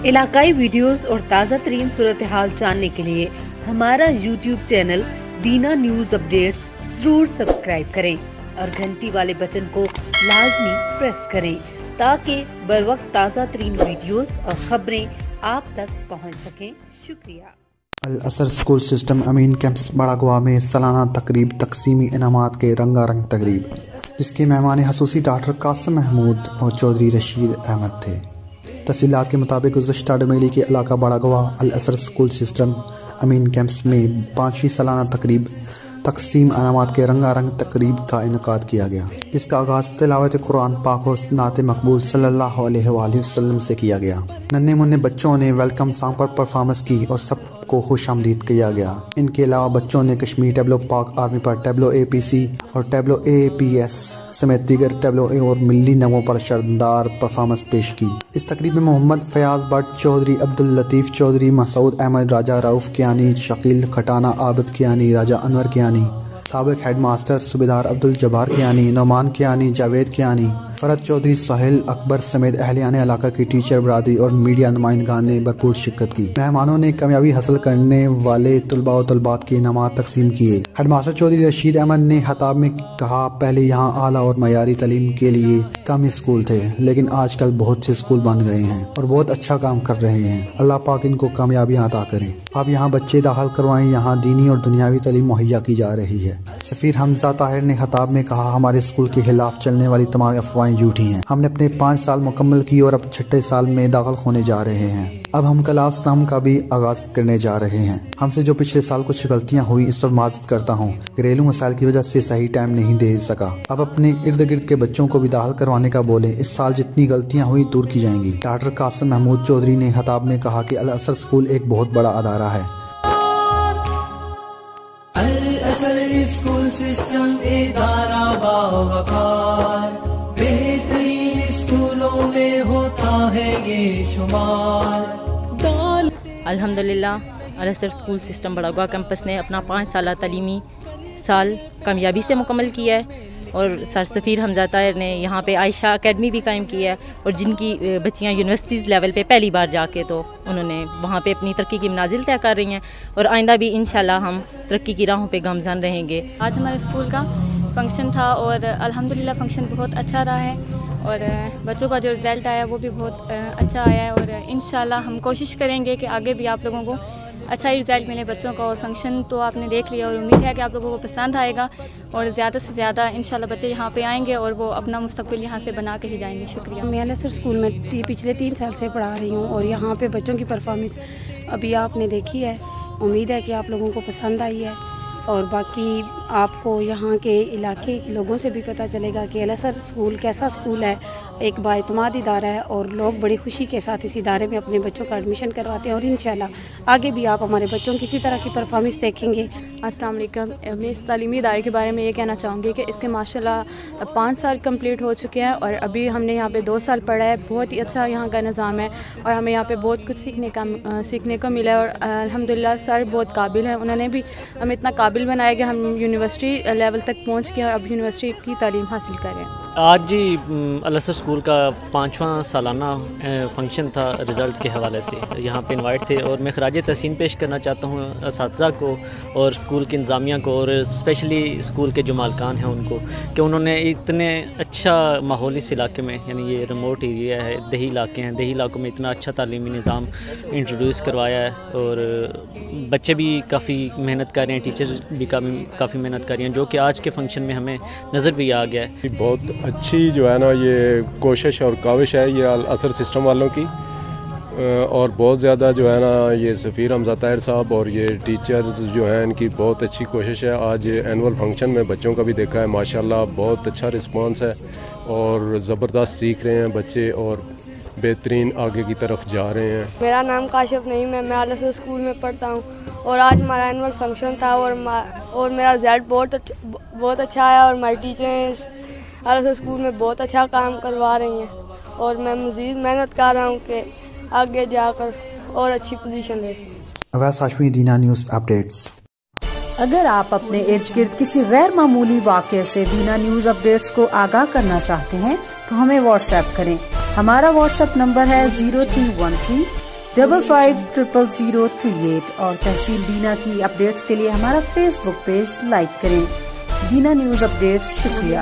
इलाकाई videos और ताज़ा तरीन सूरत हाल जानने के लिए हमारा YouTube चैनल दीना न्यूज़ अपडेट्स जरूर सब्सक्राइब करें और घंटी वाले बटन को लाजमी प्रेस करें ताकि बर वक्त ताज़ा तरीन वीडियोस और खबरें आप तक पहुंच सकें। शुक्रिया। अल असर स्कूल सिस्टम अमीन कैंप्स बड़ागवा में सालाना तकरीब तकसीमी इनामात के रंगारंग तकरीब, जिसके मेहमान खसूसी डॉक्टर कासिम महमूद और चौधरी रशीद अहमद थे। तफसीलात के मुताबिक गुज़श्ता डमेली के इलाका बड़ागवा अल असर स्कूल सिस्टम अमीन कैंप्स में 5वीं सालाना तकरीब तकसीम इनामात के रंगारंग तकरीब का इनकाद किया गया, जिसका आगाज़ तिलावत कुरान पाक और नात मकबूल सल्लल्लाहु अलैहि वसल्लम से किया गया। नन्हे मुन्ने बच्चों ने वेलकम सॉन्ग पर परफॉर्मेंस की और सबको खुशामदीद किया गया। इनके अलावा बच्चों ने कश्मीर टेबलो पाक आर्मी पर टेबलो APC और टेबलो APS समेत दीगर टेबलो और मिली नगमों पर शानदार परफॉर्मेंस पेश की। इस तकरीब में मोहम्मद फयाज भट्ट चौधरी, अब्दुल लतीफ़ चौधरी, मसूद अहमद, राजा रऊफ़ कियानी, शकील खटाना, आबिद कियानी, राजा अनवर कियानी, साबिक हेड मास्टर सूबेदार अब्दुल जब्बार कियानी, नौमान कियानी, जावेद कियानी, फरद चौधरी, सोहेल अकबर समेत अहलियान इलाका की टीचर बरादरी और मीडिया नुमाइंदगान ने भरपूर शिरकत की। मेहमानों ने कामयाबी हासिल करने वाले तलबा और तलबात के इनामात तकसीम किए। हेड मास्टर चौधरी रशीद अहमद ने खिताब में कहा, पहले यहाँ आला और मयारी तालीम के लिए कम स्कूल थे, लेकिन आजकल बहुत से स्कूल बन गए हैं और बहुत अच्छा काम कर रहे हैं। अल्लाह पाक इनको कामयाबियाँ अता करें। अब यहाँ बच्चे दाखिल करवाएं, यहाँ दीनी और दुनियावी तालीम मुहैया की जा रही है। सफीर हमजा ताहिर ने खिताब में कहा, हमारे स्कूल के खिलाफ चलने वाली तमाम अफवाहें झूठी हैं। हमने अपने 5 साल मुकम्मल की और अब 6ठे साल में दाखिल होने जा रहे हैं। अब हम क्लास नाम का भी आगाज करने जा रहे हैं। हमसे जो पिछले साल कुछ गलतियां हुई, इस पर माजरत करता हूँ। घरेलू मसाइल की वजह से सही टाइम नहीं दे सका। अब अपने इर्द गिर्द के बच्चों को भी दाखिल करवाने का बोले। इस साल जितनी गलतियां हुई दूर की जाएंगी। डॉक्टर कासिम महमूद चौधरी ने खिताब में कहा कि अल असर स्कूल एक बहुत बड़ा अदारा है। अल असर स्कूल सिस्टम इदारा बावकार, बेहतरीन स्कूलों में होता है ये शुमार। अल्हम्दुलिल्लाह अल असर स्कूल सिस्टम बड़ागवा कैंपस ने अपना 5 साला तालीमी साल कामयाबी से मुकम्मल किया है और सर सफ़ीर हमजा ताहिर ने यहाँ पे आयशा एकेडमी भी कायम की है और जिनकी बच्चियाँ यूनिवर्सिटीज़ लेवल पे पहली बार जाके तो उन्होंने वहाँ पे अपनी तरक्की की मनाजिल तय कर रही हैं और आइंदा भी इंशाल्लाह हम तरक्की की राहों पे गामज़न रहेंगे। आज हमारे स्कूल का फंक्शन था और अल्हम्दुलिल्लाह फंक्शन बहुत अच्छा रहा है और बच्चों का जो रिज़ल्ट आया वो भी बहुत अच्छा आया है और इंशाल्लाह हम कोशिश करेंगे कि आगे भी आप लोगों को अच्छा ही रिज़ल्ट मिले बच्चों का। और फंक्शन तो आपने देख लिया और उम्मीद है कि आप लोगों को पसंद आएगा और ज़्यादा से ज़्यादा इंशाल्लाह बच्चे यहाँ पे आएंगे और वो अपना मुस्तकबिल यहाँ से बना के ही जाएंगे। शुक्रिया। मैं अल असर स्कूल में पिछले 3 साल से पढ़ा रही हूँ और यहाँ पे बच्चों की परफॉर्मेंस अभी आपने देखी है। उम्मीद है कि आप लोगों को पसंद आई है और बाकी आपको यहाँ के इलाके के लोगों से भी पता चलेगा कि अल असर स्कूल कैसा स्कूल है, एक बाएतमाद इदारा है और लोग बड़ी खुशी के साथ इस इदारे में अपने बच्चों का एडमिशन करवाते हैं और इंशाल्लाह आगे भी आप हमारे बच्चों की किसी तरह की परफॉर्मेंस देखेंगे। अस्सलाम वालेकुम। मैं इस तालीमी इदारे के बारे में ये कहना चाहूँगी कि इसके माशाल्लाह 5 साल कंप्लीट हो चुके हैं और अभी हमने यहाँ पे 2 साल पढ़ा है। बहुत ही अच्छा यहाँ का निज़ाम है और हमें यहाँ पे बहुत कुछ सीखने को मिला है और अल्हम्दुलिल्लाह सर बहुत काबिल हैं। उन्होंने भी हमें इतना काबिल बनाया कि हम यूनिवर्सिटी लेवल तक पहुँच के और अब यूनिवर्सिटी की तालीम हासिल करें। आज जी अल असर स्कूल का 5वां सालाना फंक्शन था रिज़ल्ट के हवाले से। यहाँ पे इनवाइट थे और मैं खराज तहसीन पेश करना चाहता हूँ असातिज़ा को और स्कूल की इंतज़ामिया को और स्पेशली स्कूल के जो मालकान हैं उनको कि उन्होंने इतने अच्छा माहौल इस इलाके में, यानी ये रिमोट एरिया है, देही इलाके हैं, देही इलाकों में इतना अच्छा तालीमी निज़ाम इंट्रोड्यूस करवाया है और बच्चे भी काफ़ी मेहनत कर रहे हैं, टीचर्स भी काफ़ी मेहनत कर रही हैं, जो कि आज के फंक्शन में हमें नज़र भी आ गया है। बहुत अच्छी जो है ना ये कोशिश और काविश है ये अल असर सिस्टम वालों की और बहुत ज़्यादा जो है ना ये सफ़ीर हमजा ताहिर साहब और ये टीचर्स जो हैं इनकी बहुत अच्छी कोशिश है। आज एनुअल फंक्शन में बच्चों का भी देखा है, माशाल्लाह बहुत अच्छा रिस्पांस है और ज़बरदस्त सीख रहे हैं बच्चे और बेहतरीन आगे की तरफ जा रहे हैं। मेरा नाम काशिफ नईम है, मैं अल असर स्कूल में पढ़ता हूँ और आज हमारा एनुअल फंक्शन था और मेरा रिज़ल्ट बहुत अच्छा आया और हमारी टीचरें अल असर स्कूल में बहुत अच्छा काम करवा रही हैं और मैं मज़ीद मेहनत कर रहा हूँ कि आगे जाकर और अच्छी पोजीशन ले सकें। अवैस हाशमी, दीना न्यूज़ अपडेट्स। अगर आप अपने इर्द गिर्द किसी गैर मामूली वाक़े से दीना न्यूज़ अपडेट्स को आगाह करना चाहते हैं तो हमें व्हाट्सएप करें। हमारा व्हाट्सएप नंबर है 0313 550038 اور تحصیل دینا کی اپڈیٹس کے لیے ہمارا فیس بک پیج لائک کریں۔ دینا نیوز اپڈیٹس، شکریہ۔